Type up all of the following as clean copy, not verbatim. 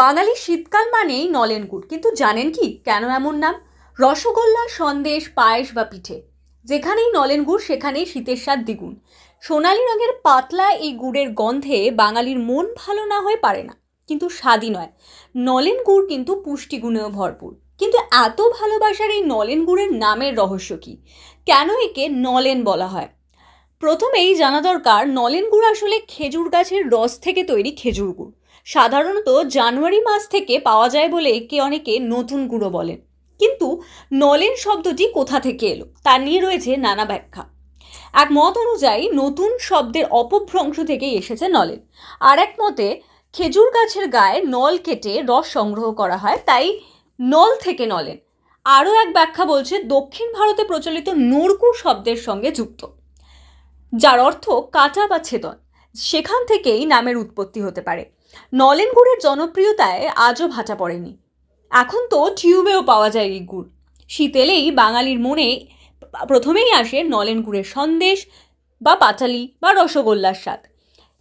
বাঙালি শীতকাল মানেই নলেন গুড়, কিন্তু জানেন কি কেন এমন নাম? রসগোল্লা, সন্দেশ, পায়েস বা পিঠে, যেখানেই নলেন গুড় সেখানেই শীতের স্বাদ দ্বিগুণ। সোনালি রঙের পাতলা এই গুড়ের গন্ধে বাঙালির মন ভালো না হয়ে পারে না, কিন্তু স্বাদই নয়, নলেন গুড় কিন্তু পুষ্টিগুণেও ভরপুর। কিন্তু এত ভালোবাসার এই নলেন গুড়ের নামের রহস্য কি? কেন একে নলেন বলা হয়? প্রথমেই জানা দরকার, নলেন গুড় আসলে খেজুর গাছের রস থেকে তৈরি খেজুর গুড়। সাধারণত জানুয়ারি মাস থেকে পাওয়া যায় বলে একে অনেকে নতুন গুঁড়ো বলেন। কিন্তু নলেন শব্দটি কোথা থেকে এলো তা নিয়ে রয়েছে নানা ব্যাখ্যা। এক মত অনুযায়ী নতুন শব্দের অপভ্রংশ থেকেই এসেছে নলেন। আর এক মতে খেজুর গাছের গায়ে নল কেটে রস সংগ্রহ করা হয়, তাই নল থেকে নলেন। আরও এক ব্যাখ্যা বলছে দক্ষিণ ভারতে প্রচলিত নূরকু শব্দের সঙ্গে যুক্ত, যার অর্থ কাটা বা ছেদন, সেখান থেকেই নামের উৎপত্তি হতে পারে। নলেন গুড়ের জনপ্রিয়তায় আজও ভাটা পড়েনি। এখন তো টিউবেও পাওয়া যায় এই গুড়। শীত এলেই বাঙালির মনে প্রথমেই আসে নলেন গুড়ের সন্দেশ বা পাটালি বা রসগোল্লার স্বাদ।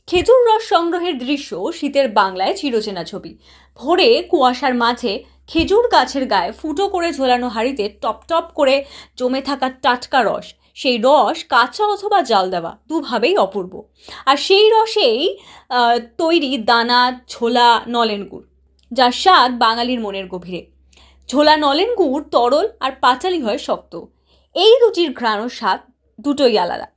খেজুর রস সংগ্রহের দৃশ্য শীতের বাংলায় চিরচেনা ছবি। ভোরে কুয়াশার মাঝে খেজুর গাছের গায়ে ফুটো করে ঝোলানো হাঁড়িতে টপ টপ করে জমে থাকা টাটকা রস, সেই রস কাঁচা অথবা জাল দেওয়া দুভাবেই অপূর্ব। আর সেই রসেই তৈরি দানা ঝোলা নলেন গুড়, যার স্বাদ বাঙালির মনের গভীরে। ঝোলা নলেন গুড় তরল আর পাটালি হয় শক্ত। এই রুচির ঘ্রাণ ও স্বাদ দুটোই আলাদা।